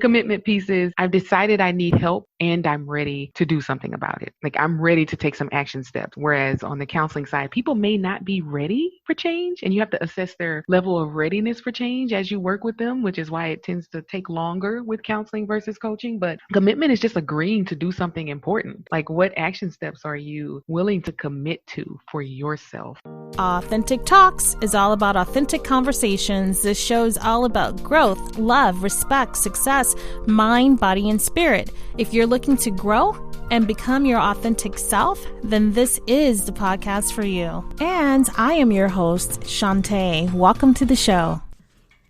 commitment piece is I've decided I need help and I'm ready to do something about it. Like I'm ready to take some action steps. Whereas on the counseling side, people may not be ready for change and you have to assess their level of readiness for change as you work with them, which is why it tends to take longer with counseling versus coaching. But commitment is just agreeing to do something important. Like what action steps are you willing to commit to for yourself? Authentic Talks is all about authentic conversations. This show is all about growth, love, respect, success, mind, body, and spirit. If you're looking to grow and become your authentic self, then this is the podcast for you. And I am your host, Shantae. Welcome to the show.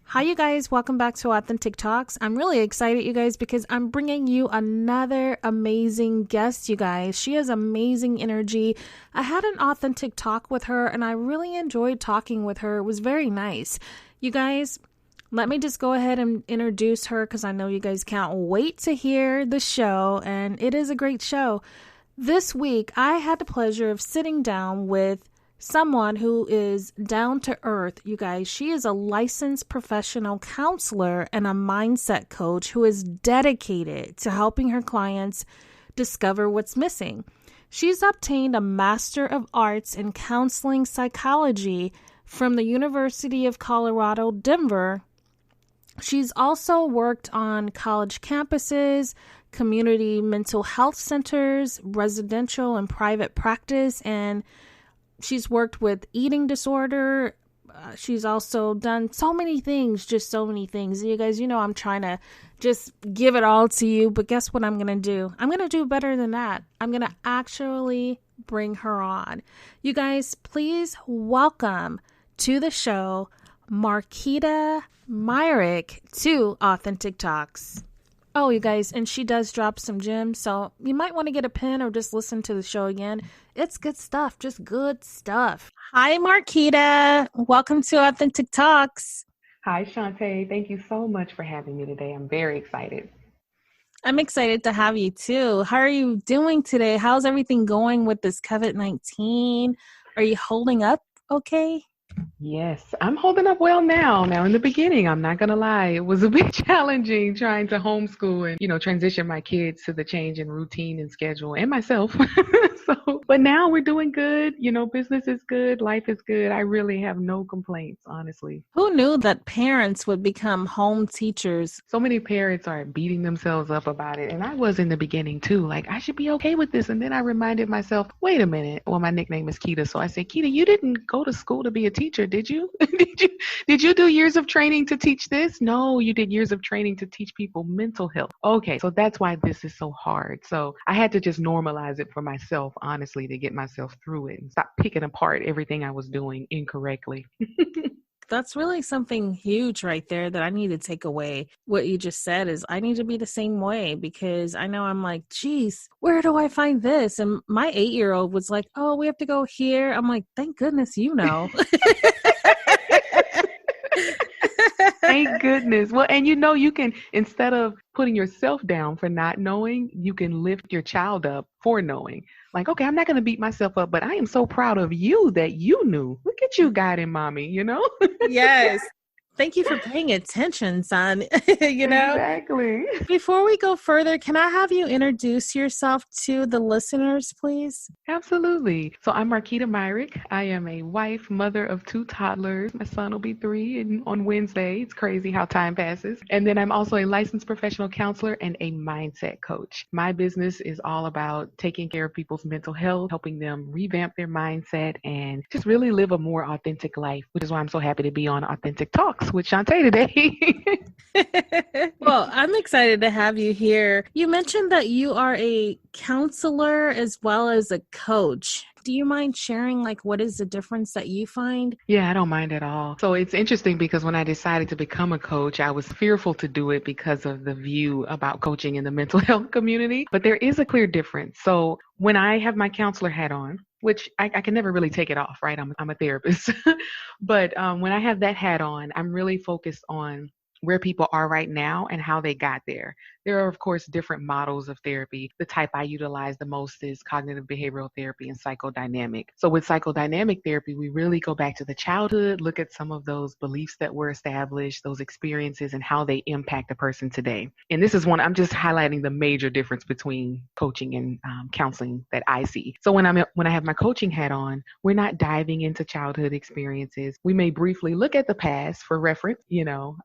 Hi, you guys. Welcome back to Authentic Talks. I'm really excited, you guys, because I'm bringing you another amazing guest, you guys. She has amazing energy. I had an authentic talk with her, and I really enjoyed talking with her. It was very nice. You guys, let me just go ahead and introduce her because I know you guys can't wait to hear the show, and it is a great show. This week, I had the pleasure of sitting down with someone who is down to earth, you guys. She is a licensed professional counselor and a mindset coach who is dedicated to helping her clients discover what's missing. She's obtained a Master of Arts in Counseling Psychology from the University of Colorado, Denver. She's also worked on college campuses, community mental health centers, residential and private practice, and she's worked with eating disorder. She's also done so many things, just so many things. You guys, you know, I'm trying to just give it all to you, but guess what I'm going to do? I'm going to do better than that. I'm going to actually bring her on. You guys, please welcome to the show, Marquita Myrick to Authentic Talks. Oh, you guys, and she does drop some gems, so you might want to get a pen or just listen to the show again. It's good stuff, just good stuff. Hi, Marquita. Welcome to Authentic Talks. Hi, Shantae. Thank you so much for having me today. I'm very excited. I'm excited to have you too. How are you doing today? How's everything going with this COVID-19? Are you holding up okay? Yes, I'm holding up well now. Now, in the beginning, I'm not going to lie, it was a bit challenging trying to homeschool and, transition my kids to the change in routine and schedule and myself. But now we're doing good. Business is good. Life is good. I really have no complaints, honestly. Who knew that parents would become home teachers? So many parents are beating themselves up about it. And I was in the beginning too, like I should be okay with this. And then I reminded myself, wait a minute. Well, my nickname is Kita. So I said, Kita, you didn't go to school to be a teacher, did you? Did you do years of training to teach this? No, you did years of training to teach people mental health. Okay, so that's why this is so hard. So I had to just normalize it for myself, honestly, to get myself through it and stop picking apart everything I was doing incorrectly. That's really something huge right there that I need to take away. What you just said is I need to be the same way because I know I'm like, geez, where do I find this? And my 8-year-old was like, oh, we have to go here. I'm like, thank goodness, you know. Thank goodness. Well, and you can, instead of putting yourself down for not knowing, you can lift your child up for knowing. Like, okay, I'm not going to beat myself up, but I am so proud of you that you knew. Look at you guiding mommy, Yes. Thank you for paying attention, son. Exactly. Before we go further, can I have you introduce yourself to the listeners, please? Absolutely. So I'm Marquita Myrick. I am a wife, mother of 2 toddlers. My son will be 3 on Wednesday. It's crazy how time passes. And then I'm also a licensed professional counselor and a mindset coach. My business is all about taking care of people's mental health, helping them revamp their mindset, and just really live a more authentic life, which is why I'm so happy to be on Authentic Talks with Shantae today. Well, I'm excited to have you here. You mentioned that you are a counselor as well as a coach. Do you mind sharing what is the difference that you find? Yeah, I don't mind at all. So it's interesting because when I decided to become a coach, I was fearful to do it because of the view about coaching in the mental health community. But there is a clear difference. So when I have my counselor hat on, which I can never really take it off, right? I'm a therapist. But when I have that hat on, I'm really focused on where people are right now and how they got there. There are, of course, different models of therapy. The type I utilize the most is cognitive behavioral therapy and psychodynamic. So, with psychodynamic therapy, we really go back to the childhood, look at some of those beliefs that were established, those experiences, and how they impact a person today. And this is one, I'm just highlighting the major difference between coaching and counseling that I see. So, when I have my coaching hat on, we're not diving into childhood experiences. We may briefly look at the past for reference,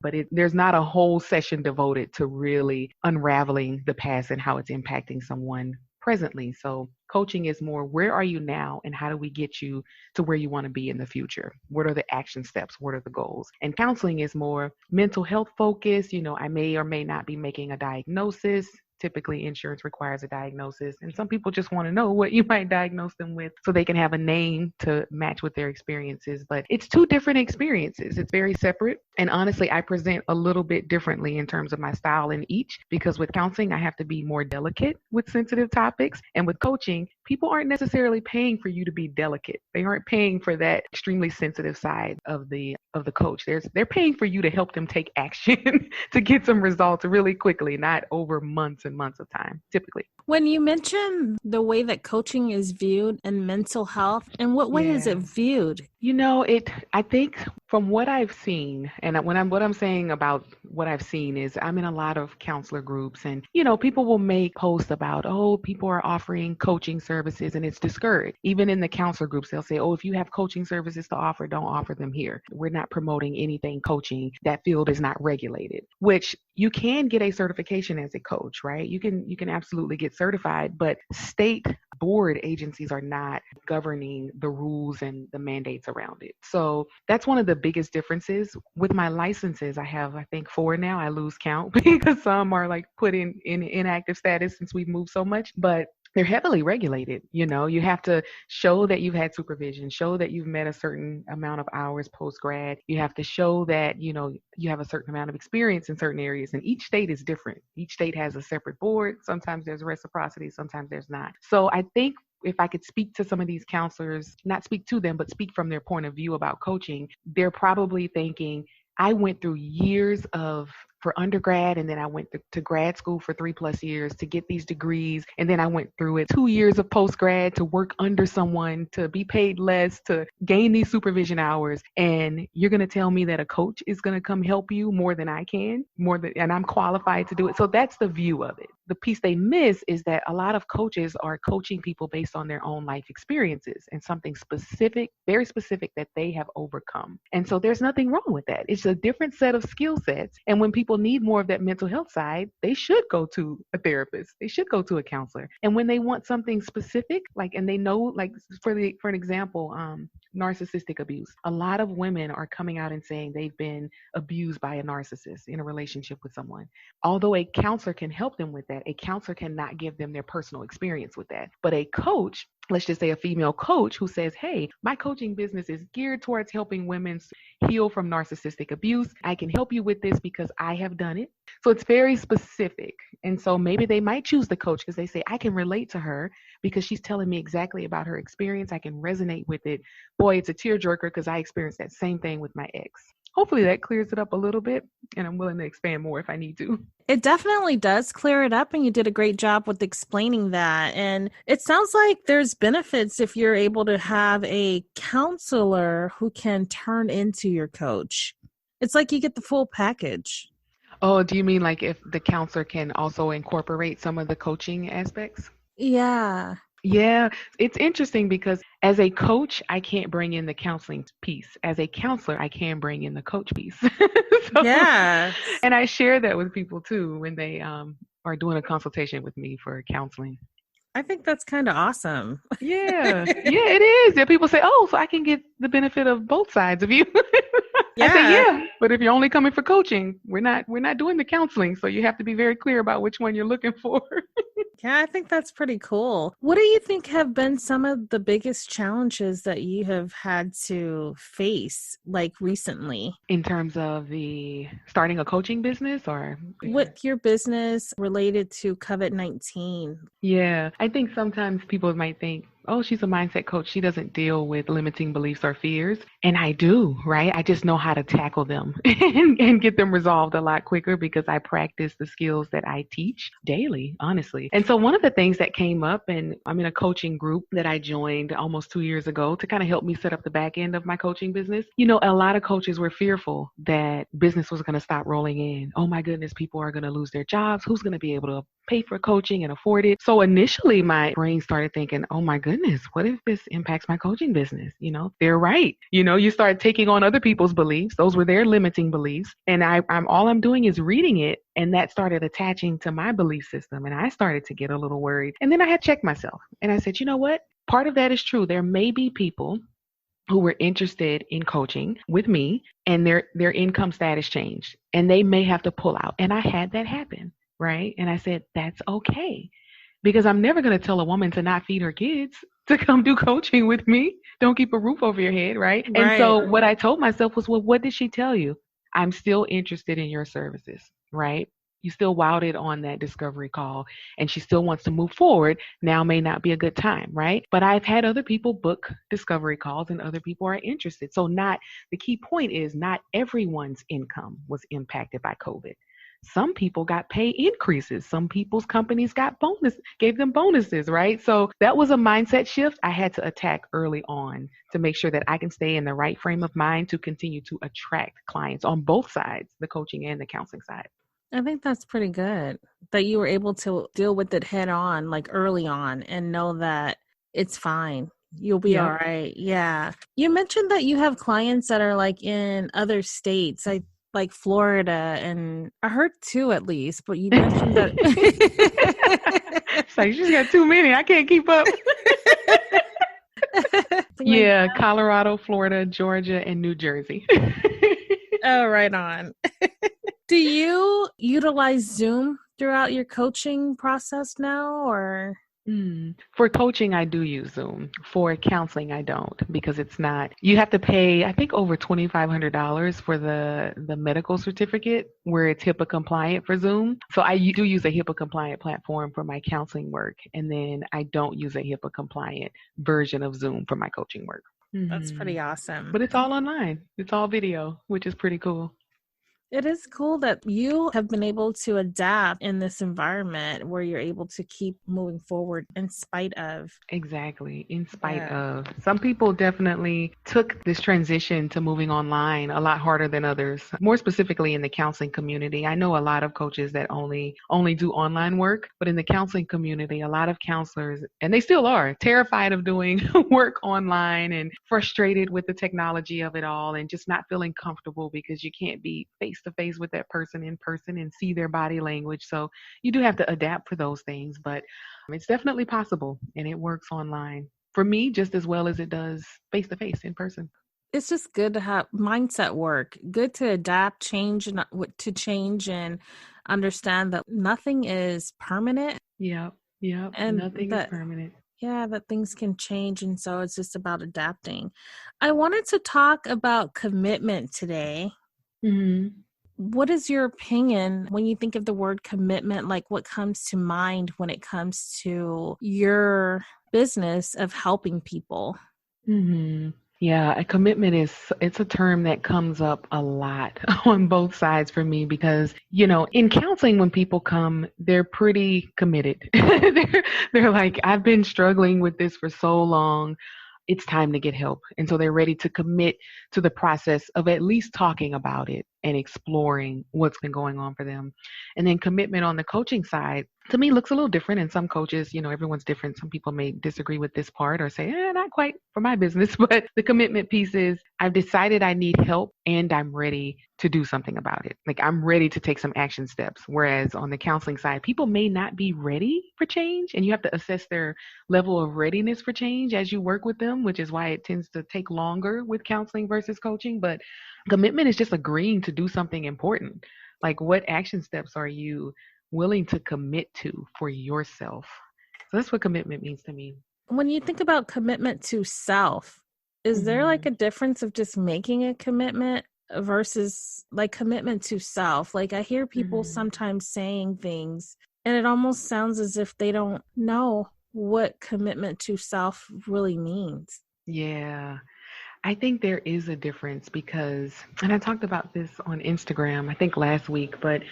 but there's not a whole session devoted to really unraveling the past and how it's impacting someone presently. So coaching is more, where are you now and how do we get you to where you want to be in the future? What are the action steps? What are the goals? And counseling is more mental health focused. I may or may not be making a diagnosis. Typically, insurance requires a diagnosis, and some people just want to know what you might diagnose them with so they can have a name to match with their experiences. But it's two different experiences. It's very separate. And honestly, I present a little bit differently in terms of my style in each, because with counseling, I have to be more delicate with sensitive topics. And with coaching, people aren't necessarily paying for you to be delicate. They aren't paying for that extremely sensitive side of the coach. They're paying for you to help them take action to get some results really quickly, not over months and months of time, typically. When you mention the way that coaching is viewed in mental health, in what way is it viewed? I think from what I've seen, and what I'm saying about what I've seen is I'm in a lot of counselor groups, and, people will make posts about, people are offering coaching services and it's discouraged. Even in the counselor groups, they'll say, if you have coaching services to offer, don't offer them here. We're not promoting anything coaching. That field is not regulated, which you can get a certification as a coach, right? You can absolutely get certified, but state board agencies are not governing the rules and the mandates around it. So that's one of the biggest differences. With my licenses, I have, I think, 4 now. I lose count because some are like put in inactive status since we've moved so much, but they're heavily regulated. You have to show that you've had supervision, show that you've met a certain amount of hours post-grad. You have to show that, you have a certain amount of experience in certain areas, and each state is different. Each state has a separate board. Sometimes there's reciprocity, sometimes there's not. So I think if I could speak to some of these counselors, not speak to them, but speak from their point of view about coaching, they're probably thinking, I went through years for undergrad, and then I went to grad school for 3+ years to get these degrees. And then I went through it 2 years of postgrad to work under someone, to be paid less, to gain these supervision hours. And you're going to tell me that a coach is going to come help you more than I can, and I'm qualified to do it. So that's the view of it. The piece they miss is that a lot of coaches are coaching people based on their own life experiences and something specific, very specific, that they have overcome. And so there's nothing wrong with that. It's a different set of skill sets. And when people need more of that mental health side, they should go to a therapist. They should go to a counselor. And when they want something specific, and they know, for an example, narcissistic abuse. A lot of women are coming out and saying they've been abused by a narcissist in a relationship with someone. Although a counselor can help them with that, a counselor cannot give them their personal experience with that. But a coach, let's just say a female coach who says, hey, my coaching business is geared towards helping women heal from narcissistic abuse. I can help you with this because I have done it. So it's very specific. And so maybe they might choose the coach because they say, I can relate to her because she's telling me exactly about her experience. I can resonate with it. Boy, it's a tearjerker because I experienced that same thing with my ex. Hopefully that clears it up a little bit, and I'm willing to expand more if I need to. It definitely does clear it up, and you did a great job with explaining that. And it sounds like there's benefits if you're able to have a counselor who can turn into your coach. It's like you get the full package. Oh, do you mean like if the counselor can also incorporate some of the coaching aspects? Yeah. Yeah, it's interesting because as a coach, I can't bring in the counseling piece. As a counselor, I can bring in the coach piece. Yeah. And I share that with people too when they are doing a consultation with me for counseling. I think that's kind of awesome. Yeah, it is. Yeah, people say, so I can get the benefit of both sides of you. Yeah. I say, yeah, but if you're only coming for coaching, we're not doing the counseling. So you have to be very clear about which one you're looking for. Yeah, I think that's pretty cool. What do you think have been some of the biggest challenges that you have had to face, recently? In terms of starting a coaching business or? With your business related to COVID-19? Yeah, I think sometimes people might think, oh, she's a mindset coach. She doesn't deal with limiting beliefs or fears. And I do, right? I just know how to tackle them and get them resolved a lot quicker because I practice the skills that I teach daily, honestly. And so one of the things that came up, and I'm in a coaching group that I joined almost 2 years ago to kind of help me set up the back end of my coaching business. A lot of coaches were fearful that business was going to stop rolling in. Oh my goodness, people are going to lose their jobs. Who's going to be able to pay for coaching and afford it? So initially my brain started thinking, oh my goodness, what if this impacts my coaching business? They're right. You start taking on other people's beliefs. Those were their limiting beliefs. And I'm doing is reading it. And that started attaching to my belief system. And I started to get a little worried. And then I had checked myself and I said, you know what? Part of that is true. There may be people who were interested in coaching with me and their income status changed and they may have to pull out. And I had that happen, right? And I said, that's okay. Because I'm never going to tell a woman to not feed her kids to come do coaching with me. Don't keep a roof over your head, right? And so what I told myself was, well, what did she tell you? I'm still interested in your services, right? You still wowed on that discovery call and she still wants to move forward. Now may not be a good time, right? But I've had other people book discovery calls and other people are interested. So the key point is not everyone's income was impacted by COVID. Some people got pay increases. Some people's companies gave them bonuses, right? So that was a mindset shift I had to attack early on to make sure that I can stay in the right frame of mind to continue to attract clients on both sides, the coaching and the counseling side. I think that's pretty good that you were able to deal with it head on, like early on, and know that it's fine. You'll be all right. Yeah. You mentioned that you have clients that are like in other states, like Florida, and I heard 2 at least, but you mentioned that. It's like, she's got too many. I can't keep up. Yeah, Colorado, Florida, Georgia, and New Jersey. Oh, right on. Do you utilize Zoom throughout your coaching process now, or? For coaching, I do use Zoom. For counseling, I don't because it's not. You have to pay, I think, over $2,500 for the medical certificate where it's HIPAA compliant for Zoom. So I do use a HIPAA compliant platform for my counseling work, and then I don't use a HIPAA compliant version of Zoom for my coaching work. That's pretty awesome. But it's all online. It's all video, which is pretty cool. It is cool that you have been able to adapt in this environment where you're able to keep moving forward in spite of. Exactly. In spite of. Some people definitely took this transition to moving online a lot harder than others. More specifically in the counseling community. I know a lot of coaches that only do online work, but in the counseling community, a lot of counselors, and they still are, terrified of doing work online and frustrated with the technology of it all and just not feeling comfortable because you can't be face to face with that person in person and see their body language. So you do have to adapt for those things, but it's definitely possible and it works online for me just as well as it does face to face in person. It's just good to have mindset work, good to adapt, change and understand that nothing is permanent. Yep. And nothing is permanent. Yeah, that things can change. And so it's just about adapting. I wanted to talk about commitment today. Mm-hmm. What is your opinion when you think of the word commitment? Like, what comes to mind when it comes to your business of helping people? Mm-hmm. Yeah, a commitment it's a term that comes up a lot on both sides for me because, in counseling, when people come, they're pretty committed. They're like, I've been struggling with this for so long. It's time to get help. And so they're ready to commit to the process of at least talking about it and exploring what's been going on for them. And then commitment on the coaching side, to me, looks a little different. And some coaches, everyone's different. Some people may disagree with this part or say, not quite for my business. But the commitment piece is I've decided I need help and I'm ready to do something about it. Like I'm ready to take some action steps. Whereas on the counseling side, people may not be ready for change and you have to assess their level of readiness for change as you work with them, which is why it tends to take longer with counseling versus coaching. But commitment is just agreeing to do something important. Like what action steps are you willing to commit to for yourself? So that's what commitment means to me. When you think about commitment to self, is there like a difference of just making a commitment versus like commitment to self? Like I hear people sometimes saying things and it almost sounds as if they don't know what commitment to self really means. Yeah. I think there is a difference because, and I talked about this on Instagram, I think last week, but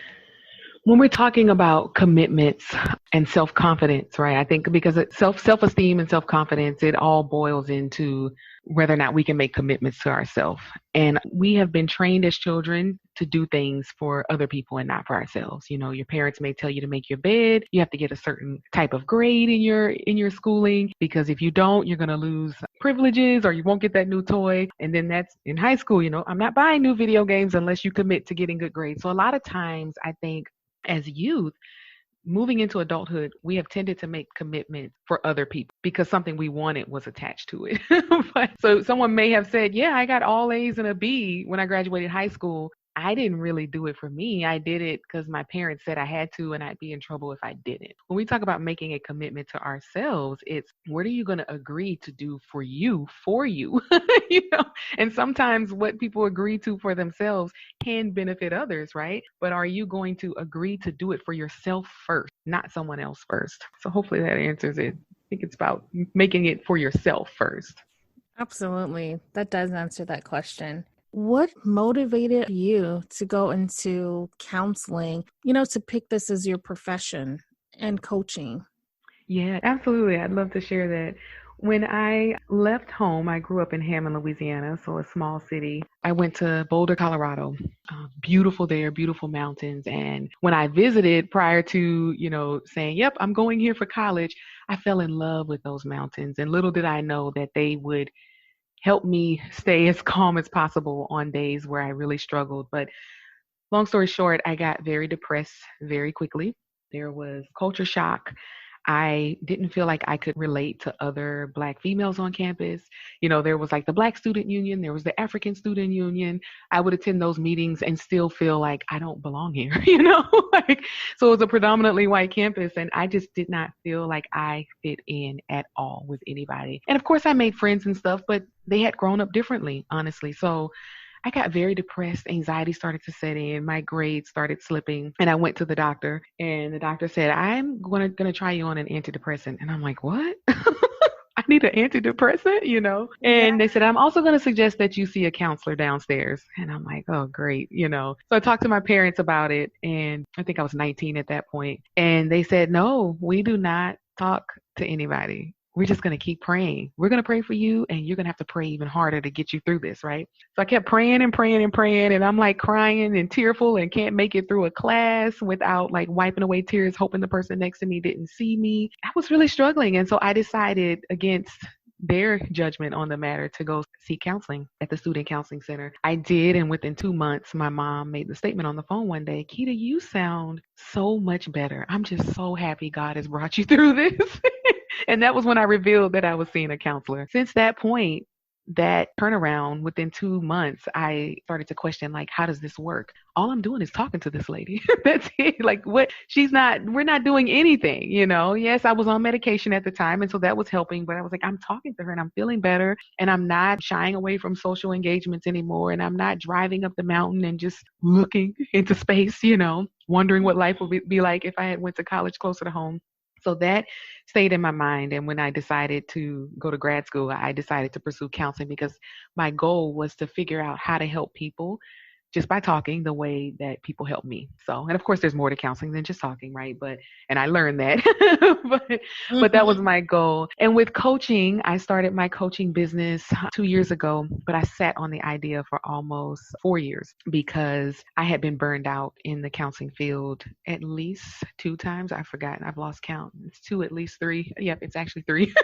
when we're talking about commitments and self-confidence, right? I think because it's self-esteem and self-confidence, it all boils into whether or not we can make commitments to ourselves. And we have been trained as children to do things for other people and not for ourselves. You know, your parents may tell you to make your bed, you have to get a certain type of grade in your schooling because if you don't, you're going to lose privileges or you won't get that new toy. And then that's in high school, you know, I'm not buying new video games unless you commit to getting good grades. So a lot of times I think as youth, moving into adulthood, we have tended to make commitments for other people because something we wanted was attached to it. So someone may have said, yeah, I got all A's and a B when I graduated high school. I didn't really do it for me. I did it because my parents said I had to, and I'd be in trouble if I didn't. When we talk about making a commitment to ourselves, it's what are you going to agree to do for you, you know? And sometimes what people agree to for themselves can benefit others, right? But are you going to agree to do it for yourself first, not someone else first? So hopefully that answers it. I think it's about making it for yourself first. Absolutely. That does answer that question. What motivated you to go into counseling, to pick this as your profession and coaching? Yeah, absolutely. I'd love to share that. When I left home, I grew up in Hammond, Louisiana, so a small city. I went to Boulder, Colorado. Beautiful there, beautiful mountains. And when I visited prior to, saying, yep, I'm going here for college, I fell in love with those mountains. And little did I know that they would help me stay as calm as possible on days where I really struggled. But long story short, I got very depressed very quickly. There was culture shock. I didn't feel like I could relate to other Black females on campus. There was like the Black Student Union, there was the African Student Union. I would attend those meetings and still feel like I don't belong here, like, so it was a predominantly white campus and I just did not feel like I fit in at all with anybody. And of course I made friends and stuff, but they had grown up differently, honestly. So I got very depressed. Anxiety started to set in. My grades started slipping. And I went to the doctor and the doctor said, I'm gonna try you on an antidepressant. And I'm like, what? I need an antidepressant. And they said, I'm also going to suggest that you see a counselor downstairs. And I'm like, oh, great. So I talked to my parents about it. And I think I was 19 at that point. And they said, no, we do not talk to anybody. We're just going to keep praying. We're going to pray for you and you're going to have to pray even harder to get you through this, right? So I kept praying and praying and praying and I'm like crying and tearful and can't make it through a class without like wiping away tears, hoping the person next to me didn't see me. I was really struggling. And so I decided against their judgment on the matter to go seek counseling at the Student Counseling Center. I did. And within 2 months, my mom made the statement on the phone one day, Keita, you sound so much better. I'm just so happy God has brought you through this. And that was when I revealed that I was seeing a counselor. Since that point, that turnaround within 2 months, I started to question, like, how does this work? All I'm doing is talking to this lady. That's it. Like we're not doing anything, Yes, I was on medication at the time. And so that was helping, but I was like, I'm talking to her and I'm feeling better and I'm not shying away from social engagements anymore. And I'm not driving up the mountain and just looking into space, wondering what life would be like if I had went to college closer to home. So that stayed in my mind. And when I decided to go to grad school, I decided to pursue counseling because my goal was to figure out how to help people just by talking the way that people help me. So, and of course there's more to counseling than just talking, right? And I learned that, but that was my goal. And with coaching, I started my coaching business 2 years ago, but I sat on the idea for almost 4 years because I had been burned out in the counseling field at least 2 times. I've forgotten. I've lost count. It's 2, at least 3. Yep, it's actually 3.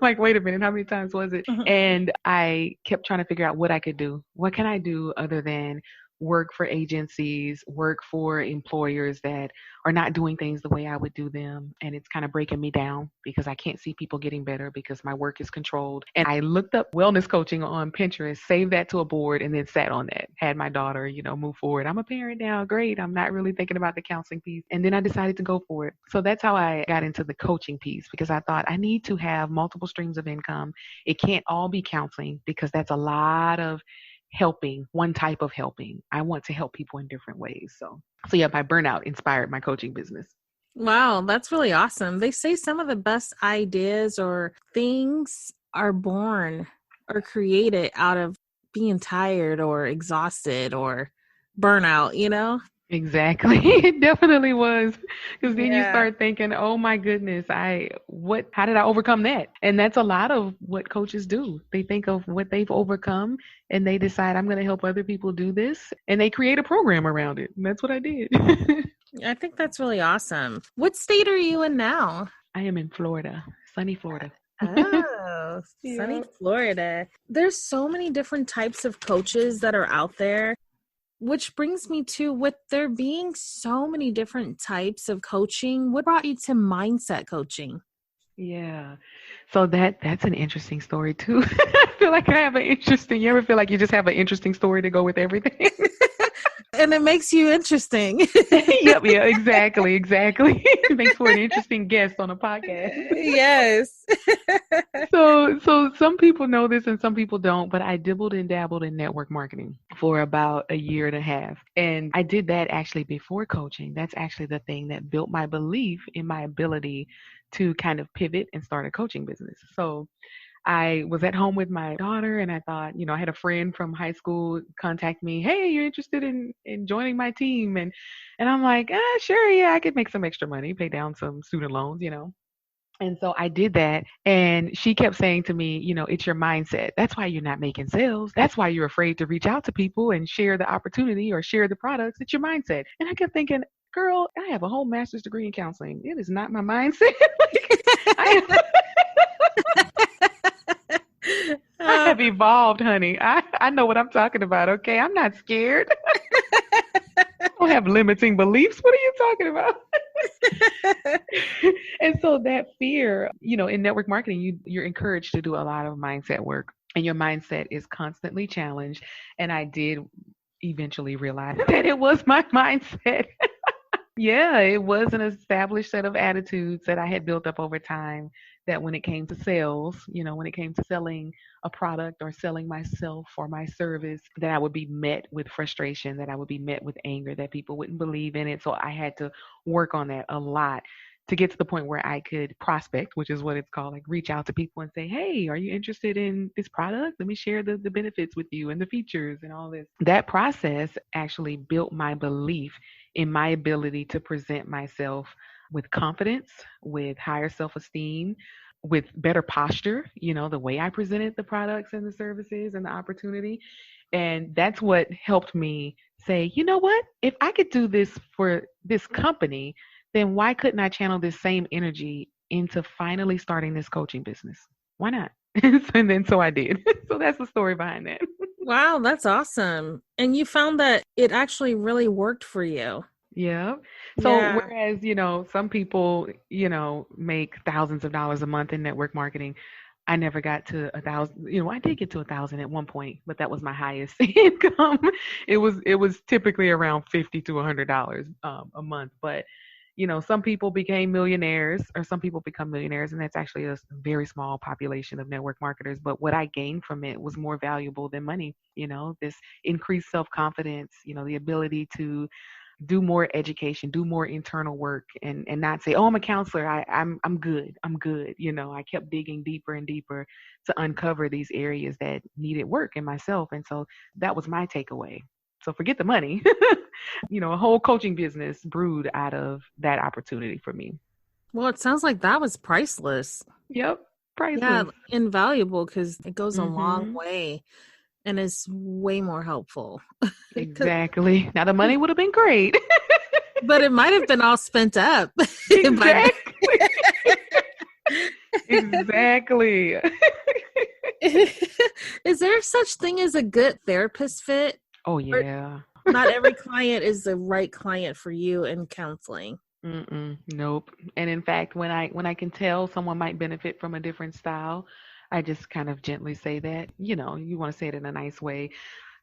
Like, wait a minute, how many times was it? And I kept trying to figure out what I could do. What can I do other than work for agencies, work for employers that are not doing things the way I would do them. And it's kind of breaking me down because I can't see people getting better because my work is controlled. And I looked up wellness coaching on Pinterest, saved that to a board, and then sat on that. Had my daughter, move forward. I'm a parent now. Great. I'm not really thinking about the counseling piece. And then I decided to go for it. So that's how I got into the coaching piece because I thought I need to have multiple streams of income. It can't all be counseling because that's a lot of helping, one type of helping. I want to help people in different ways. So yeah, my burnout inspired my coaching business. Wow, that's really awesome. They say some of the best ideas or things are born or created out of being tired or exhausted or burnout, you know? Exactly. It definitely was. Because then you Yeah. start thinking, oh my goodness, how did I overcome that? And that's a lot of what coaches do. They think of what they've overcome and they decide, I'm going to help other people do this. And they create a program around it. And that's what I did. I think that's really awesome. What state are you in now? I am in Florida, sunny Florida. Oh, sunny Yeah. Florida. There's so many different types of coaches that are out there, which brings me to with there being so many different types of coaching, what brought you to mindset coaching? Yeah. So that's an interesting story too. I feel like I have an interesting, you ever feel like you just have an interesting story to go with everything? And it makes you interesting. Yep, yeah, exactly, exactly. It makes for an interesting guest on a podcast. Yes. So some people know this and some people don't, but I dibbled and dabbled in network marketing for about a year and a half. And I did that actually before coaching. That's actually the thing that built my belief in my ability to kind of pivot and start a coaching business. So I was at home with my daughter and I thought, I had a friend from high school contact me, "Hey, you're interested in joining my team?" And I'm like, sure, yeah, I could make some extra money, pay down some student loans. And so I did that. And she kept saying to me, it's your mindset. That's why you're not making sales. That's why you're afraid to reach out to people and share the opportunity or share the products. It's your mindset. And I kept thinking, girl, I have a whole master's degree in counseling. It is not my mindset. Like, I, I Uh, have evolved, honey. I know what I'm talking about, okay? I'm not scared. I don't have limiting beliefs. What are you talking about? And so that fear, in network marketing, you're encouraged to do a lot of mindset work and your mindset is constantly challenged. And I did eventually realize that it was my mindset. Yeah, it was an established set of attitudes that I had built up over time that when it came to sales, when it came to selling a product or selling myself or my service, that I would be met with frustration, that I would be met with anger, that people wouldn't believe in it. So I had to work on that a lot to get to the point where I could prospect, which is what it's called, like reach out to people and say, "Hey, are you interested in this product? Let me share the benefits with you and the features and all this." That process actually built my belief in my ability to present myself with confidence, with higher self esteem, with better posture, the way I presented the products and the services and the opportunity. And that's what helped me say, you know what? If I could do this for this company, then why couldn't I channel this same energy into finally starting this coaching business? Why not? And then so I did. So that's the story behind that. wow, that's awesome. And you found that it actually really worked for you. Yeah. So Yeah. whereas, some people, make thousands of dollars a month in network marketing, I never got to 1,000. I did get to 1,000 at one point, but that was my highest income. It was typically around $50 to $100 a month. But some people became millionaires, or some people become millionaires, and that's actually a very small population of network marketers. But what I gained from it was more valuable than money. This increased self confidence. The ability to do more education, do more internal work, and not say, "Oh, I'm a counselor. I'm good. I'm good." I kept digging deeper and deeper to uncover these areas that needed work in myself, and so that was my takeaway. So forget the money. A whole coaching business brewed out of that opportunity for me. Well, it sounds like that was priceless. Yep, Yeah, priceless. invaluable because it goes a long Mhm. way and is way more helpful. 'Cause- Exactly. Now the money would have been great. but it might have been all spent up by then. Exactly. Exactly. Is there such thing as a good therapist fit? Oh Or yeah. not every client is the right client for you in counseling? Mm-mm, nope. And in fact, when I can tell someone might benefit from a different style, I just kind of gently say that, you want to say it in a nice way.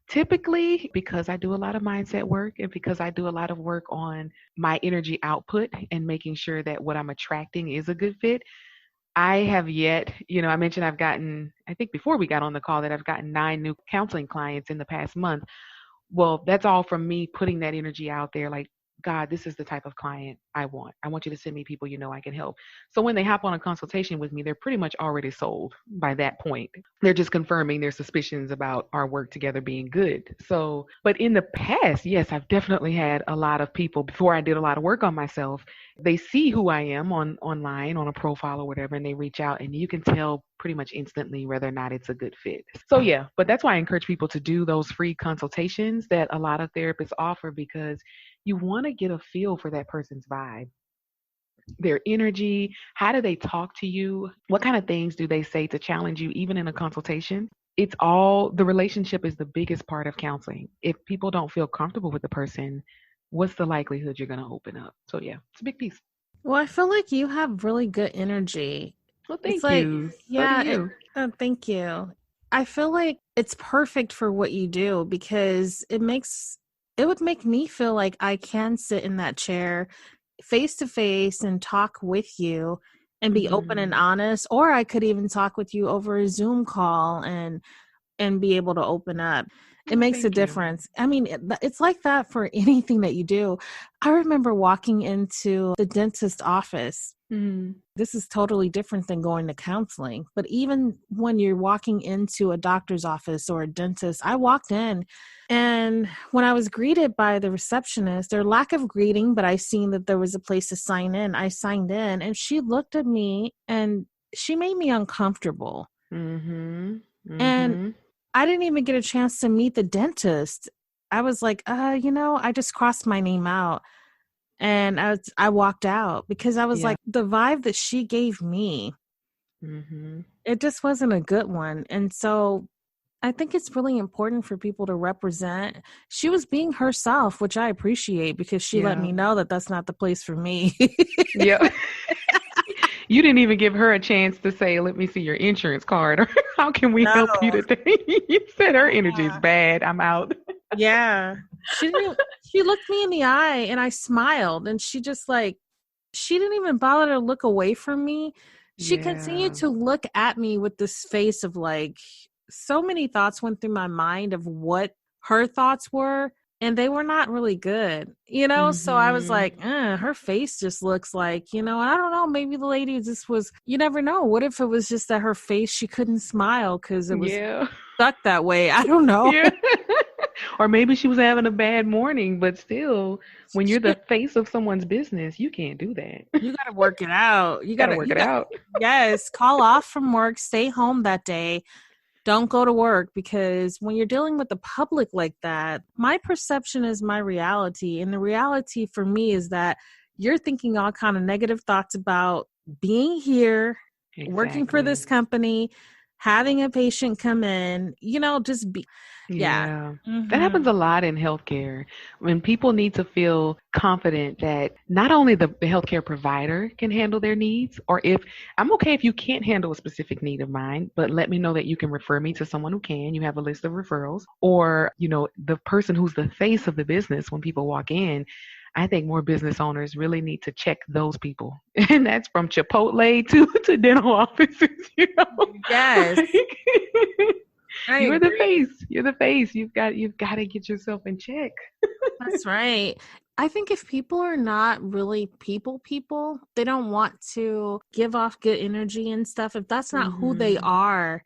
Typically, because I do a lot of mindset work and because I do a lot of work on my energy output and making sure that what I'm attracting is a good fit, I have yet, I mentioned I've gotten, I think before we got on the call, that I've gotten 9 new counseling clients in the past month. Well, that's all from me putting that energy out there, like God, this is the type of client I want. I want you to send me people you know I can help. So when they hop on a consultation with me, they're pretty much already sold by that point. They're just confirming their suspicions about our work together being good. So, but in the past, yes, I've definitely had a lot of people before I did a lot of work on myself. They see who I am on online on a profile or whatever, and they reach out, and you can tell pretty much instantly whether or not it's a good fit. So yeah, but that's why I encourage people to do those free consultations that a lot of therapists offer, because you want to get a feel for that person's vibe, their energy. How do they talk to you? What kind of things do they say to challenge you, even in a consultation? It's all, the relationship is the biggest part of counseling. If people don't feel comfortable with the person, what's the likelihood you're going to open up? So, yeah, it's a big piece. Well, I feel like you have really good energy. Well, It's thank like, you. So do yeah, you. thank you. I feel like it's perfect for what you do because it would make me feel like I can sit in that chair face to face and talk with you and be open and Hmm. honest, or I could even talk with you over a Zoom call and be able to open up. It Oh, makes a thank you. difference. I mean, it's like that for anything that you do. I remember walking into the dentist office. Hmm. This is totally different than going to counseling. But even when you're walking into a doctor's office or a dentist, I walked in and when I was greeted by the receptionist, their lack of greeting, but I seen that there was a place to sign in. I signed in and she looked at me and she made me uncomfortable. Hmm. And Hmm. I didn't even get a chance to meet the dentist. I was like, I just crossed my name out. And I walked out because I was Yeah. like, the vibe that she gave me, Hmm. it just wasn't a good one. And so I think it's really important for people to represent. She was being herself, which I appreciate because she let Yeah. me know that that's not the place for me. Yeah. You didn't even give her a chance to say, let me see your insurance card, or how can we No. help you today? You said her energy is bad. I'm out. Yeah. She didn't even, she looked me in the eye and I smiled and she just like she didn't even bother to look away from me. She continued Yeah. to look at me with this face of like so many thoughts went through my mind of what her thoughts were and they were not really good, you know? So I was Mhm. like, her face just looks like, I don't know, maybe the lady just was, you never know. What if it was just that her face, she couldn't smile because it was Yeah. stuck that way? I don't know. Yeah. Or maybe she was having a bad morning, but still, when you're the face of someone's business, you can't do that. You got to work it out. Got to work it out. Yes, call off from work, stay home that day. Don't go to work because when you're dealing with the public like that, my perception is my reality. And the reality for me is that you're thinking all kind of negative thoughts about being here, working for Exactly. this company, having a patient come in, just be, yeah. Yeah. That Hmm. happens a lot in healthcare when people need to feel confident that not only the healthcare provider can handle their needs, or if I'm okay if you can't handle a specific need of mine, but let me know that you can refer me to someone who can. You have a list of referrals, or, the person who's the face of the business when people walk in. I think more business owners really need to check those people. And that's from Chipotle to dental offices, Yes, Like, I you're the agree. face. You're the face. You've got to get yourself in check. That's right. I think if people are not really people, they don't want to give off good energy and stuff. If that's not who they Mhm. are,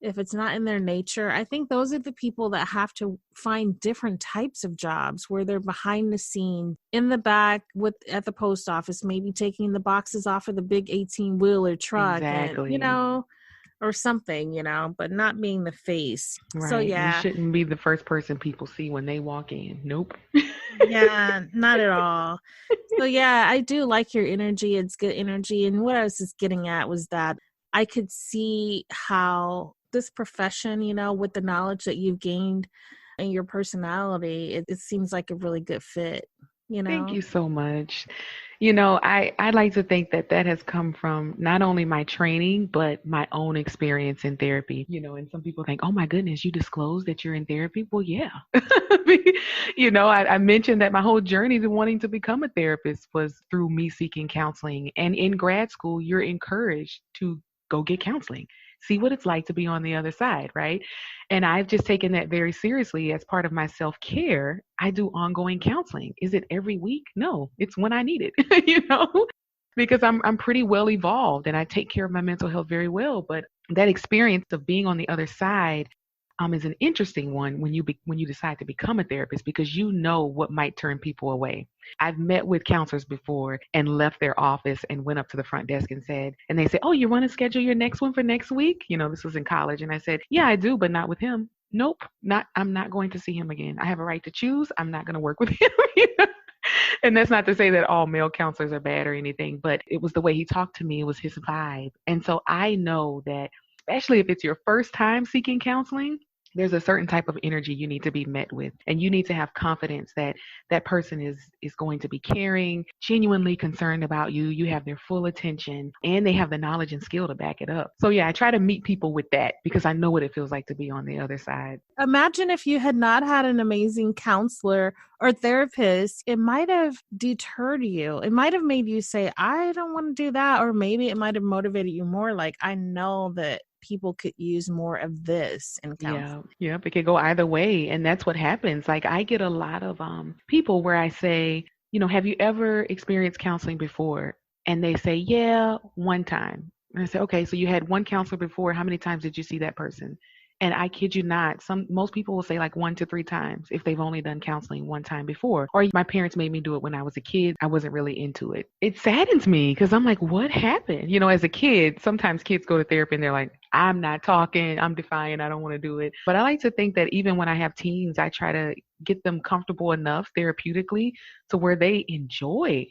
if it's not in their nature, I think those are the people that have to find different types of jobs where they're behind the scene, in the back with at the post office, maybe taking the boxes off of the big 18-wheeler truck and, Exactly. or something, but not being the face. So Right. You yeah. shouldn't be the first person people see when they walk in. Nope. Yeah, not at all. So yeah, I do like your energy. It's good energy. And what I was just getting at was that I could see how this profession, with the knowledge that you've gained and your personality, it seems like a really good fit, you Thank know? you so much. I like to think that that has come from not only my training, but my own experience in therapy. And some people think, oh my goodness, you disclosed that you're in therapy. Well, yeah. I mentioned that my whole journey to wanting to become a therapist was through me seeking counseling. And in grad school, you're encouraged to go get counseling. see what it's like to be on the other side, right? And I've just taken that very seriously as part of my self-care. I do ongoing counseling. Is it every week? No, it's when I need it, because I'm pretty well evolved and I take care of my mental health very well. But that experience of being on the other side is an interesting one when when you decide to become a therapist, because you know what might turn people away. I've met with counselors before and left their office and went up to the front desk and said, and they say, "Oh, you want to schedule your next one for next week?" This was in college, and I said, "Yeah, I do, but not with him." Nope, not. I'm not going to see him again. I have a right to choose. I'm not going to work with him. And that's not to say that all male counselors are bad or anything, but it was the way he talked to me. It was his vibe. And so I know that, especially if it's your first time seeking counseling, there's a certain type of energy you need to be met with. And you need to have confidence that that person is going to be caring, genuinely concerned about you. You have their full attention and they have the knowledge and skill to back it up. So yeah, I try to meet people with that because I know what it feels like to be on the other side. Imagine if you had not had an amazing counselor or therapist, it might have deterred you. It might have made you say, I don't want to do that. Or maybe it might have motivated you more. Like, I know that people could use more of this in counseling. Yeah, it could go either way. And that's what happens. Like, I get a lot of people where I say, have you ever experienced counseling before? And they say, yeah, one time. And I say, okay, so you had one counselor before. How many times did you see that person? And I kid you not, most people will say like 1 to 3 times if they've only done counseling one time before. Or my parents made me do it when I was a kid. I wasn't really into it. It saddens me because I'm like, what happened? As a kid, sometimes kids go to therapy and they're like, I'm not talking, I'm defiant, I don't want to do it. But I like to think that even when I have teens, I try to get them comfortable enough therapeutically to where they enjoy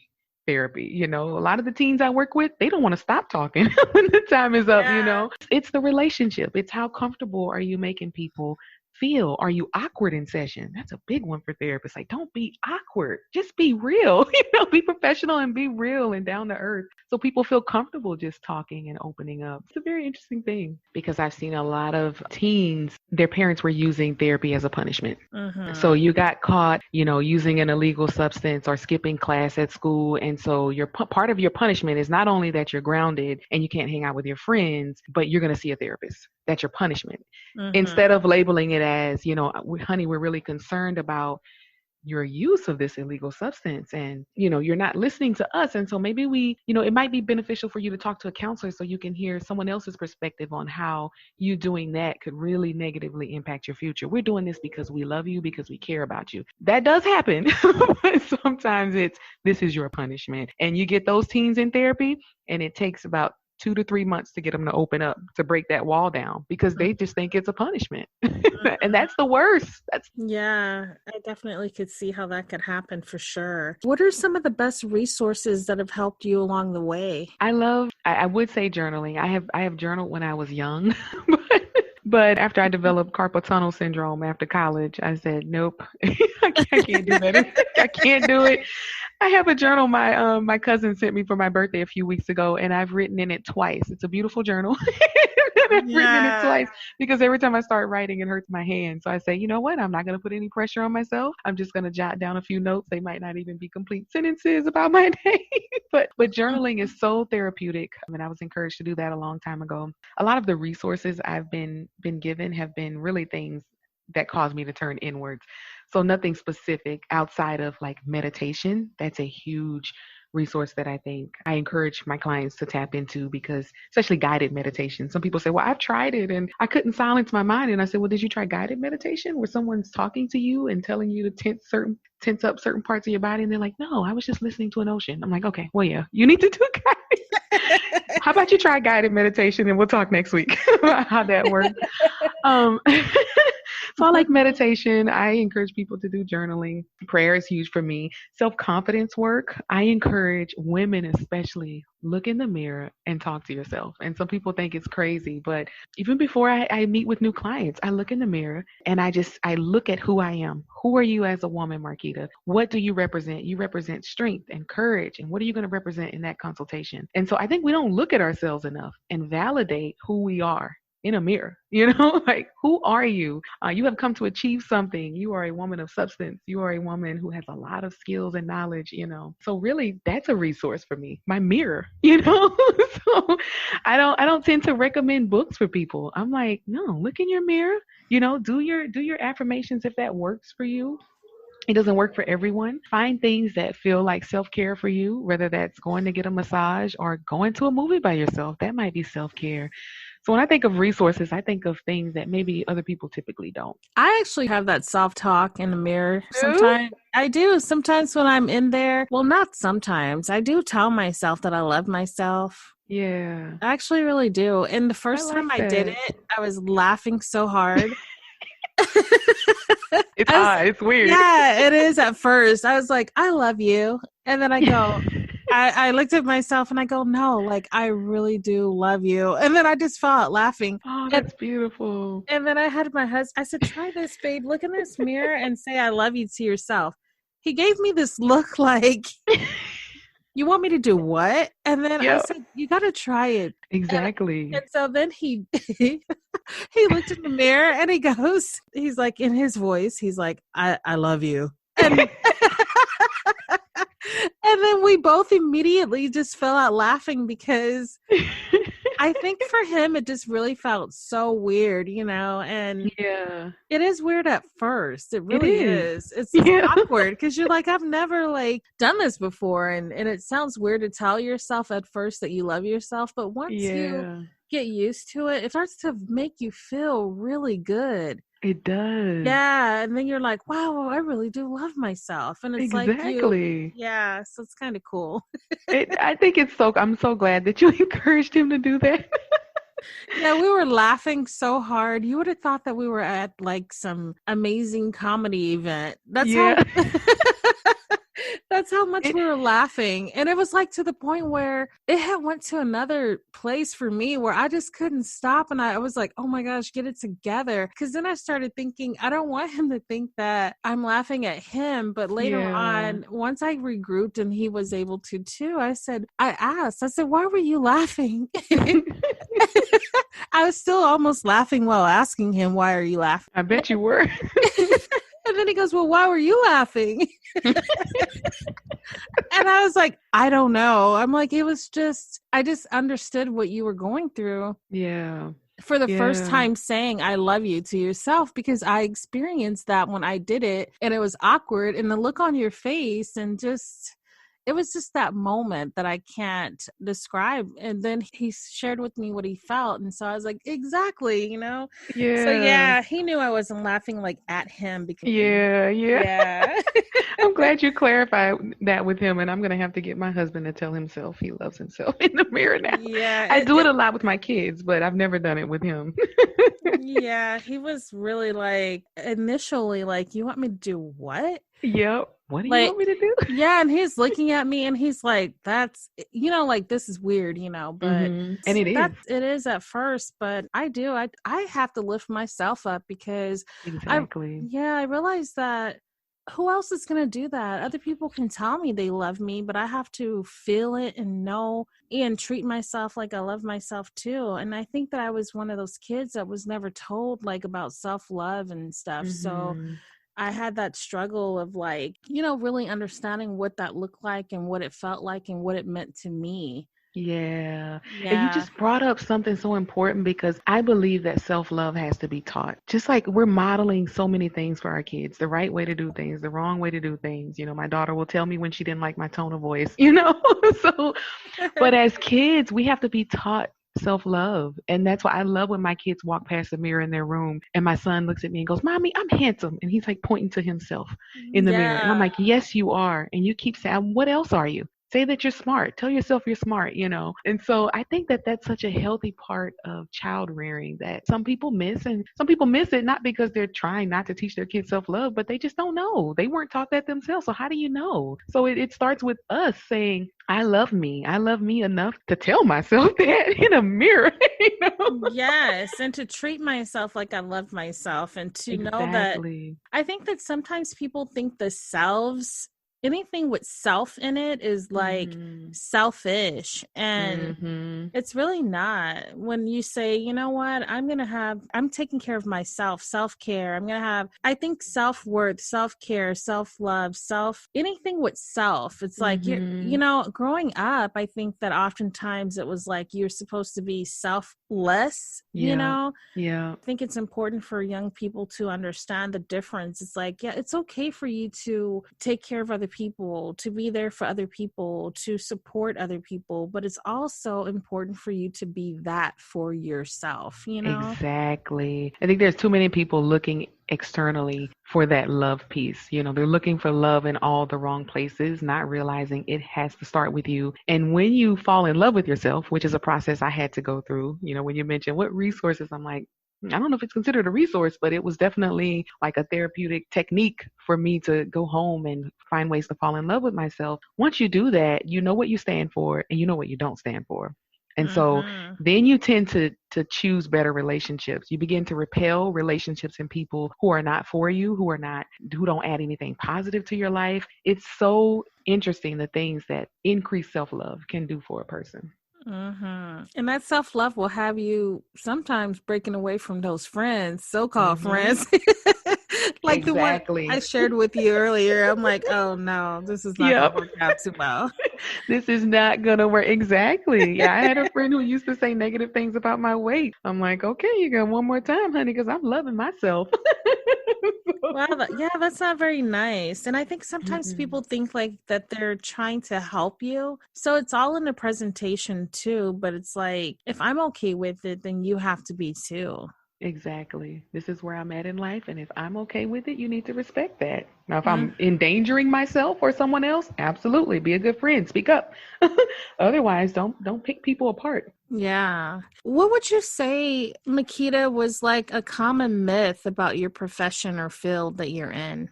therapy. A lot of the teens I work with, they don't want to stop talking when the time is up. It's the relationship. It's how comfortable are you making people feel? Are you awkward in session? That's a big one for therapists. Like, don't be awkward, just be real. Be professional and be real and down to earth so people feel comfortable just talking and opening up. It's a very interesting thing because I've seen a lot of teens, their parents were using therapy as a punishment. Mm-hmm. So you got caught, using an illegal substance or skipping class at school. And so your part of your punishment is not only that you're grounded and you can't hang out with your friends, but you're going to see a therapist. That's your punishment. Mm-hmm. Instead of labeling it as, honey, we're really concerned about your use of this illegal substance and, you're not listening to us. And so maybe it might be beneficial for you to talk to a counselor so you can hear someone else's perspective on how you doing that could really negatively impact your future. We're doing this because we love you, because we care about you. That does happen. But sometimes this is your punishment. And you get those teens in therapy and it takes about 2 to 3 months to get them to open up, to break that wall down because they just think it's a punishment. And that's the worst. Yeah, I definitely could see how that could happen for sure. What are some of the best resources that have helped you along the way? I would say journaling. I have journaled when I was young, but after I developed carpal tunnel syndrome after college, I said, nope, I can't do that. I can't do it. I have a journal my cousin sent me for my birthday a few weeks ago, and I've written in it twice. It's a beautiful journal. I've written in it twice because every time I start writing, it hurts my hand. So I say, you know what? I'm not going to put any pressure on myself. I'm just going to jot down a few notes. They might not even be complete sentences about my day, but journaling is so therapeutic. I mean, I was encouraged to do that a long time ago. A lot of the resources I've been given have been really things that caused me to turn inwards. So nothing specific outside of like meditation. That's a huge resource that I think I encourage my clients to tap into, because especially guided meditation. Some people say, well, I've tried it and I couldn't silence my mind. And I said, well, did you try guided meditation where someone's talking to you and telling you to tense up certain parts of your body? And they're like, no, I was just listening to an ocean. I'm like, okay, well, yeah, you need to do guided. How about you try guided meditation and we'll talk next week about how that works. So I like meditation. I encourage people to do journaling. Prayer is huge for me. Self-confidence work. I encourage women especially, look in the mirror and talk to yourself. And some people think it's crazy, but even before I meet with new clients, I look in the mirror and I look at who I am. Who are you as a woman, Marquita? What do you represent? You represent strength and courage. And what are you going to represent in that consultation? And so I think we don't look at ourselves enough and validate who we are. in a mirror, like who are you? You have come to achieve something. You are a woman of substance. You are a woman who has a lot of skills and knowledge. So really that's a resource for me, my mirror. So I don't tend to recommend books for people. I'm like, no, look in your mirror, do your affirmations if that works for you. It doesn't work for everyone. Find things that feel like self care for you, whether that's going to get a massage or going to a movie by yourself. That might be self care. So when I think of resources, I think of things that maybe other people typically don't. I actually have that self-talk in the mirror. Do? Sometimes I do. Sometimes when I'm in there, well, not sometimes. I do tell myself that I love myself. Yeah, I actually really do. And the I first time like I did that. it, I was laughing so hard. It's I was, odd. It's weird. yeah, it is at first. I was like, I love you. And then I go, I looked at myself and I go, no, like I really do love you. And then I just fell out laughing. Oh, And that's beautiful. and then I had my husband, I said, try this, babe. Look in this mirror and say I love you to yourself. He gave me this look like, you want me to do what? And then I Yep, said, you got to try it. exactly. And so then he he looked in the mirror and he's like in his voice, he's like, I love you. And and then we both immediately just fell out laughing because I think for him it just really felt so weird, and Yeah, it is weird at first. It it really is. is. It's Yeah, awkward because you're like, I've never like done this before, and it sounds weird to tell yourself at first that you love yourself, but once you yeah, get used to it, it starts to make you feel really good. it does. Yeah, and then you're like, wow, I really do love myself. And it's like Exactly. yeah, so it's kind of cool. I think I'm so glad that you encouraged him to do that. Yeah, we were laughing so hard. You would have thought that we were at like some amazing comedy event. That's how Yeah. that's how much It, we were laughing. And it was like to the point where it had went to another place for me where I just couldn't stop. And I was like, oh my gosh, get it together. Because then I started thinking, I don't want him to think that I'm laughing at him. But later yeah. on, once I regrouped and he was able to too, I said, why were you laughing? I was still almost laughing while asking him, why are you laughing? I bet you were. And then he goes, well, why were you laughing? And I was like, I don't know. I'm like, I just understood what you were going through Yeah. for the first Yeah. time saying I love you to yourself, because I experienced that when I did it and it was awkward, and the look on your face and just it was just that moment that I can't describe. And then he shared with me what he felt. And so I was like, exactly. So Yeah. yeah, he knew I wasn't laughing like at him because Yeah. Yeah. yeah. I'm glad you clarified that with him, and I'm gonna have to get my husband to tell himself he loves himself in the mirror now. Yeah. I do it a lot with my kids, but I've never done it with him. Yeah. He was really like initially like, you want me to do what? Yep. What do you Like, want me to do? yeah, and he's looking at me and he's like, that's, like, this is weird, but And it is. it is at first, but I have to lift myself up because Exactly. I realize that who else is going to do that? Other people can tell me they love me, but I have to feel it and know and treat myself like I love myself too. And I think that I was one of those kids that was never told like about self-love and stuff. So Hmm. I had that struggle of like, really understanding what that looked like and what it felt like and what it meant to me. Yeah. And you Yeah. just brought up something so important because I believe that self-love has to be taught. Just like we're modeling so many things for our kids, the right way to do things, the wrong way to do things. My daughter will tell me when she didn't like my tone of voice. So, but as kids, we have to be taught self-love. And that's why I love when my kids walk past the mirror in their room and my son looks at me and goes, Mommy, I'm handsome. And he's like pointing to himself in the mirror. And I'm Yeah. like, yes, you are. And you keep saying, what else are you? Say that you're smart. Tell yourself you're smart. And so I think that that's such a healthy part of child rearing that some people miss. And some people miss it not because they're trying not to teach their kids self love, but they just don't know. They weren't taught that themselves. So how do you know? So it starts with us saying, I love me. I love me enough to tell myself that in a mirror. Yes. And to treat myself like I love myself and to know that Exactly. I think that sometimes people think the selves anything with self in it is like Mhm. selfish. And Mhm. it's really not. When you say, you know what, I'm taking care of myself, self-care. I think self-worth, self-care, self-love, anything with self. It's like, Mhm. growing up, I think that oftentimes it was like you're supposed to be selfless, Yeah. Yeah. I think it's important for young people to understand the difference. It's like, yeah, it's okay for you to take care of other people, to be there for other people, to support other people, but it's also important for you to be that for yourself, you know? Exactly. I think there's too many people looking externally for that love piece. They're looking for love in all the wrong places, not realizing it has to start with you. And when you fall in love with yourself, which is a process I had to go through, when you mentioned what resources, I'm like, I don't know if it's considered a resource, but it was definitely like a therapeutic technique for me to go home and find ways to fall in love with myself. Once you do that, you know what you stand for and you know what you don't stand for. And so Mm-hmm. then you tend to choose better relationships. You begin to repel relationships and people who are not for you, who don't add anything positive to your life. It's so interesting the things that increased self-love can do for a person. Mm-hmm. And that self-love will have you sometimes breaking away from those friends, so-called Mhm. friends. Like the one I Exactly. shared with you earlier. I'm like, oh no, this is not going to Yep. work out too well. This is not gonna work. Exactly. Yeah, I had a friend who used to say negative things about my weight. I'm like, okay, you got one more time, honey, because I'm loving myself. Wow, yeah, that's not very nice. And I think sometimes Mm-mm. people think like that they're trying to help you. So it's all in the presentation too, but it's like if I'm okay with it, then you have to be too. Exactly. This is where I'm at in life, and if I'm okay with it, you need to respect that. Now, if I'm endangering myself or someone else, absolutely be a good friend. Speak up. Otherwise, don't pick people apart. Yeah. What would you say, Makita, was like a common myth about your profession or field that you're in?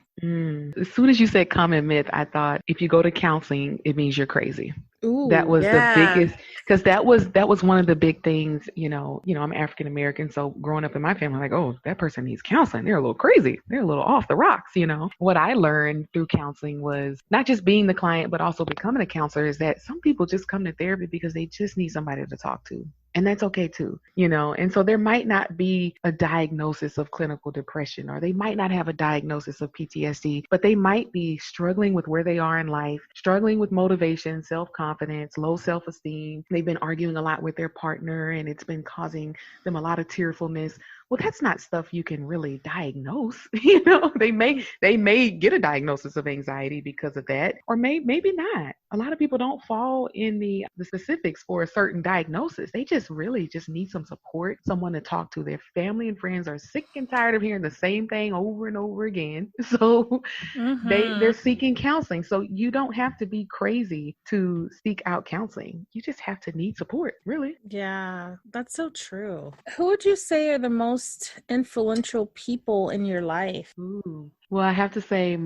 As soon as you said common myth, I thought if you go to counseling, it means you're crazy. That Ooh, was the yeah. biggest, because that was one of the big things. I'm African American, so growing up in my family, like, oh, that person needs counseling. They're a little crazy. They're a little off the rocks. What I learned through counseling was not just being the client, but also becoming a counselor. Is that some people just come to therapy because they just need somebody to talk to. And that's okay too. And so there might not be a diagnosis of clinical depression, or they might not have a diagnosis of PTSD, but they might be struggling with where they are in life, struggling with motivation, self-confidence, low self-esteem. They've been arguing a lot with their partner and it's been causing them a lot of tearfulness. Well, that's not stuff you can really diagnose. They may get a diagnosis of anxiety because of that, or maybe not. A lot of people don't fall in the specifics for a certain diagnosis. They just really just need some support, someone to talk to. Their family and friends are sick and tired of hearing the same thing over and over again. So they're Mm-hmm. seeking counseling. So you don't have to be crazy to seek out counseling. You just have to need support, really. Yeah, that's so true. Who would you say are the most influential people in your life? Ooh. Well, I have to say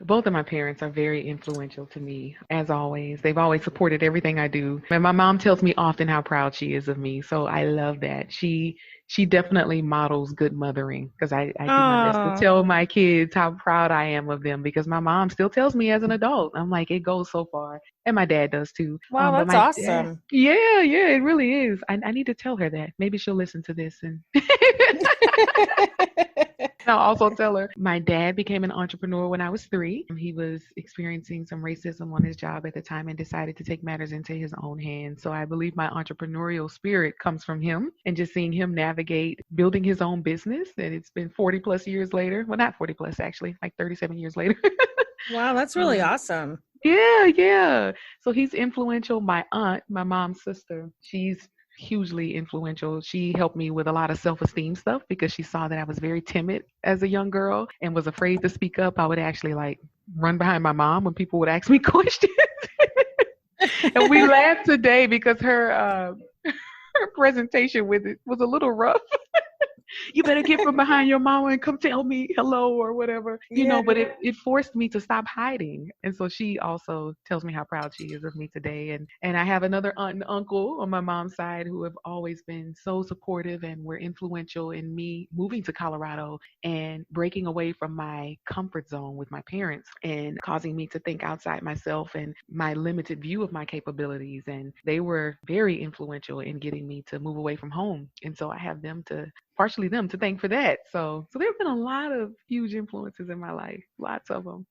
both of my parents are very influential to me, as always. They've always supported everything I do. And my mom tells me often how proud she is of me. So I love that. She definitely models good mothering, because I do my best to Oh, tell my kids how proud I am of them, because my mom still tells me as an adult. I'm like, it goes so far. And my dad does too. wow, But that's my dad, awesome. yeah, yeah, it really is. I need to tell her that. Maybe she'll listen to this and I'll also tell her my dad became an entrepreneur when I was 3. He was experiencing some racism on his job at the time and decided to take matters into his own hands. So I believe my entrepreneurial spirit comes from him, and just seeing him navigate building his own business. And it's been 40 plus years later. Well, not 40 plus, actually, like 37 years later. Wow, that's really um, awesome. yeah, yeah. So he's influential. My aunt, my mom's sister, she's hugely influential. She helped me with a lot of self-esteem stuff because she saw that I was very timid as a young girl and was afraid to speak up. I would actually like run behind my mom when people would ask me questions. And we laugh today because her presentation with it was a little rough. You better get from behind your mama and come tell me hello or whatever, Yeah. but it forced me to stop hiding. And so she also tells me how proud she is of me today. And I have another aunt and uncle on my mom's side who have always been so supportive and were influential in me moving to Colorado and breaking away from my comfort zone with my parents and causing me to think outside myself and my limited view of my capabilities. And they were very influential in getting me to move away from home. And so I have partially them to thank for that. So there have been a lot of huge influences in my life, lots of them.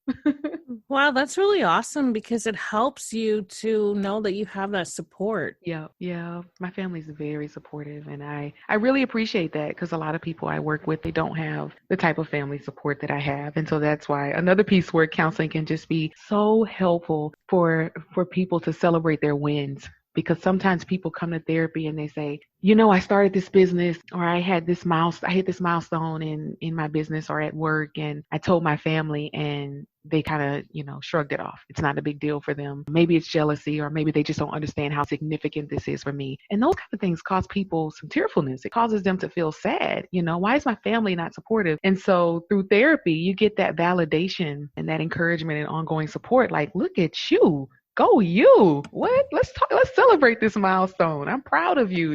Wow, that's really awesome because it helps you to know that you have that support. Yeah, yeah. My family's very supportive, and I really appreciate that because a lot of people I work with, they don't have the type of family support that I have. And so that's why another piece where counseling can just be so helpful for people to celebrate their wins. Because sometimes people come to therapy and they say, I started this business, or I hit this milestone in my business or at work, and I told my family, and they kind of, shrugged it off. It's not a big deal for them. Maybe it's jealousy, or maybe they just don't understand how significant this is for me. And those kind of things cause people some tearfulness. It causes them to feel sad. Why is my family not supportive? And so through therapy, you get that validation and that encouragement and ongoing support. Like, look at you. Go you. What? Let's celebrate this milestone. I'm proud of you,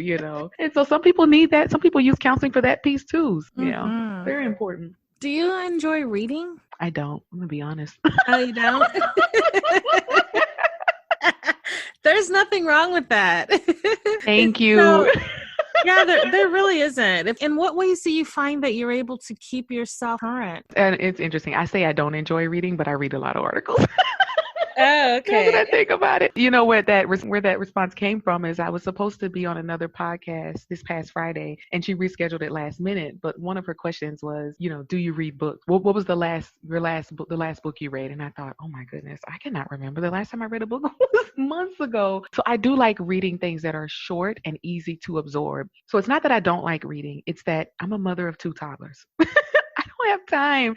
And so some people need that. Some people use counseling for that piece too. Mm-hmm. Very important. Do you enjoy reading? I don't. I'm going to be honest. Oh, you don't? There's nothing wrong with that. Thank you. Yeah, there really isn't. In what ways do you find that you're able to keep yourself current? And it's interesting. I say I don't enjoy reading, but I read a lot of articles. Oh, okay. Now that I think about it, where that response came from is I was supposed to be on another podcast this past Friday, and she rescheduled it last minute. But one of her questions was, do you read books? What was the last book you read? And I thought, oh my goodness, I cannot remember. The last time I read a book was months ago. So I do like reading things that are short and easy to absorb. So it's not that I don't like reading; it's that I'm a mother of 2 toddlers. I don't have time.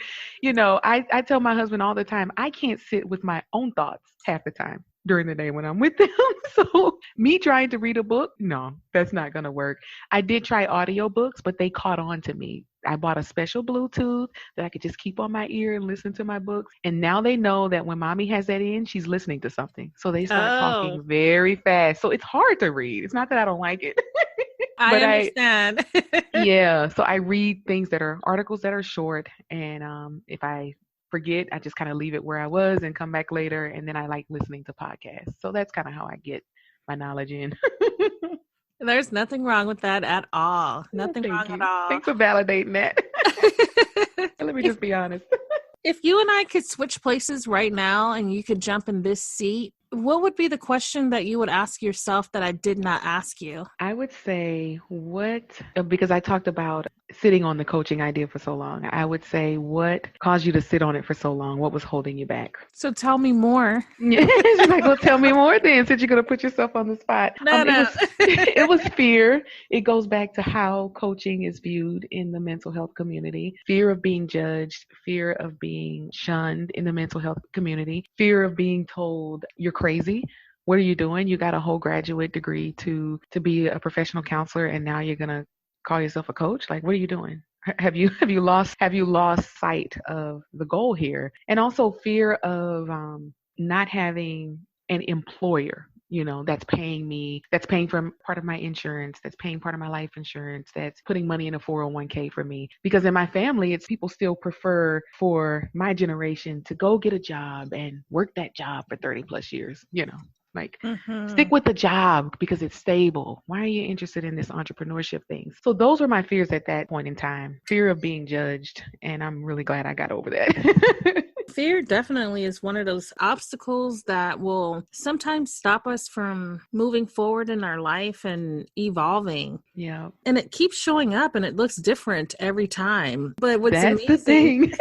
I tell my husband all the time, I can't sit with my own thoughts half the time during the day when I'm with them. So me trying to read a book, no, that's not going to work. I did try audiobooks, but they caught on to me. I bought a special Bluetooth that I could just keep on my ear and listen to my books. And now they know that when mommy has that in, she's listening to something. So they start talking very fast. So it's hard to read. It's not that I don't like it. I understand. Yeah. So I read articles that are short. And if I forget, I just kind of leave it where I was and come back later. And then I like listening to podcasts. So that's kind of how I get my knowledge in. There's nothing wrong with that at all. Nothing wrong at all. Thanks for validating that. Let me just be honest. If you and I could switch places right now and you could jump in this seat, what would be the question that you would ask yourself that I did not ask you? I would say because I talked about sitting on the coaching idea for so long, I would say, what caused you to sit on it for so long? What was holding you back? So tell me more. Yeah, she's like, well, tell me more then, since you're going to put yourself on the spot. No. It was fear. It goes back to how coaching is viewed in the mental health community. Fear of being judged, fear of being shunned in the mental health community, fear of being told you're crazy. What are you doing? You got a whole graduate degree to be a professional counselor, and now you're gonna call yourself a coach? Like, what are you doing? Have you lost sight of the goal here? And also fear of not having an employer, that's paying me, that's paying for part of my insurance, that's paying part of my life insurance, that's putting money in a 401k for me. Because in my family, it's people still prefer for my generation to go get a job and work that job for 30 plus years, Like, stick with the job because it's stable. Why are you interested in this entrepreneurship thing? So those were my fears at that point in time. Fear of being judged. And I'm really glad I got over that. Fear definitely is one of those obstacles that will sometimes stop us from moving forward in our life and evolving. Yeah. And it keeps showing up and it looks different every time. But what's That's amazing... the thing.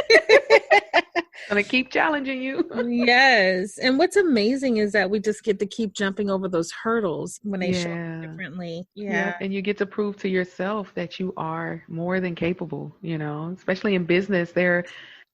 Gonna keep challenging you. Yes. And what's amazing is that we just get to keep jumping over those hurdles when they show up differently. Yeah. And you get to prove to yourself that you are more than capable, especially in business.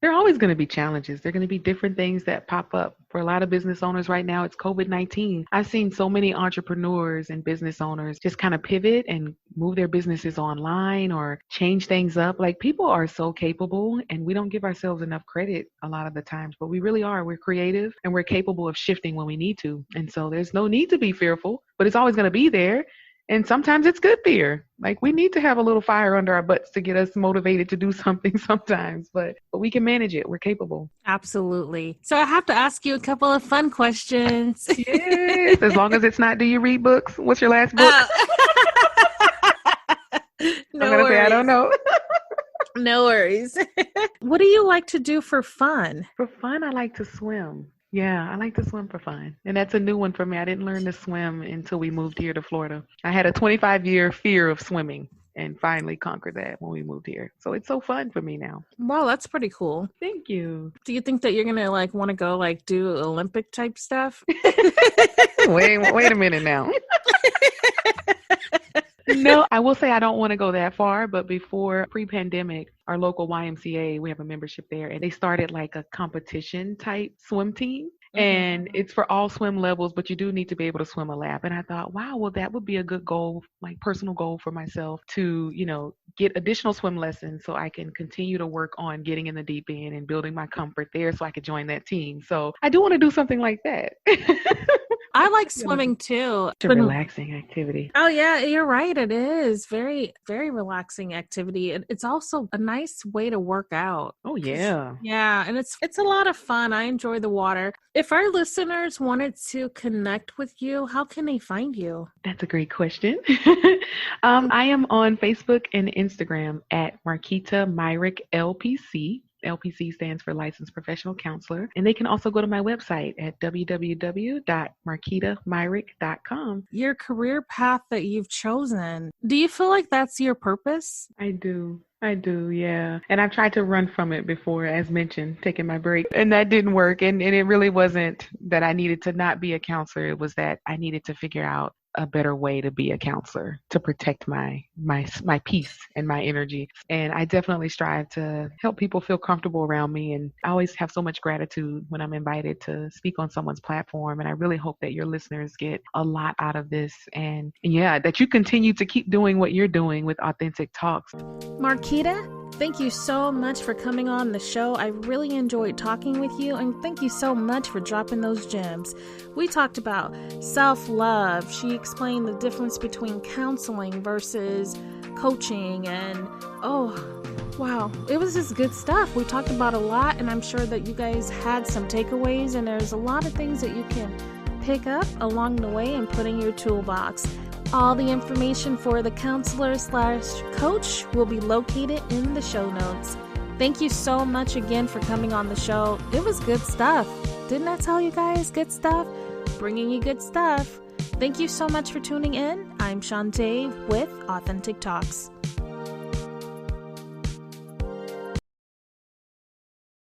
There are always going to be challenges. There are going to be different things that pop up. For a lot of business owners right now, it's COVID-19. I've seen so many entrepreneurs and business owners just kind of pivot and move their businesses online or change things up. Like people are so capable and we don't give ourselves enough credit a lot of the times, but we really are. We're creative and we're capable of shifting when we need to. And so there's no need to be fearful, but it's always going to be there. And sometimes it's good fear. Like we need to have a little fire under our butts to get us motivated to do something sometimes, but we can manage it. We're capable. Absolutely. So I have to ask you a couple of fun questions. Yes, as long as it's not, do you read books? What's your last book? No I'm going to say, I don't know. No worries. What do you like to do for fun? For fun, I like to swim. Yeah, I like to swim for fun. And that's a new one for me. I didn't learn to swim until we moved here to Florida. I had a 25-year fear of swimming and finally conquered that when we moved here. So it's so fun for me now. Wow, that's pretty cool. Thank you. Do you think that you're going to want to go do Olympic type stuff? Wait a minute now. No, I will say I don't want to go that far, but before pre-pandemic, our local YMCA, we have a membership there, and they started like a competition type swim team. And it's for all swim levels, but you do need to be able to swim a lap. And I thought, wow, well, that would be a good goal, like personal goal for myself to, get additional swim lessons so I can continue to work on getting in the deep end and building my comfort there so I could join that team. So I do want to do something like that. I like swimming too. It's a relaxing activity. Oh yeah, you're right. It is very, very relaxing activity. It's also a nice way to work out. Oh yeah. Yeah. And it's a lot of fun. I enjoy the water. If our listeners wanted to connect with you, how can they find you? That's a great question. I am on Facebook and Instagram at Marquita Myrick LPC. LPC stands for Licensed Professional Counselor. And they can also go to my website at www.marquitamyrick.com. Your career path that you've chosen, do you feel like that's your purpose? I do, yeah. And I've tried to run from it before, as mentioned, taking my break. And that didn't work. And it really wasn't that I needed to not be a counselor. It was that I needed to figure out a better way to be a counselor, to protect my peace and my energy. And I definitely strive to help people feel comfortable around me. And I always have so much gratitude when I'm invited to speak on someone's platform. And I really hope that your listeners get a lot out of this. And yeah, that you continue to keep doing what you're doing with Authentic Talks. Marquita, thank you so much for coming on the show. I really enjoyed talking with you, and thank you so much for dropping those gems. We talked about self-love. She explained the difference between counseling versus coaching, and wow, it was just good stuff. We talked about a lot, and I'm sure that you guys had some takeaways, and there's a lot of things that you can pick up along the way and put in your toolbox. All the information for the counselor/coach will be located in the show notes. Thank you so much again for coming on the show. It was good stuff. Didn't I tell you guys good stuff? Bringing you good stuff. Thank you so much for tuning in. I'm Shantae with Authentic Talks.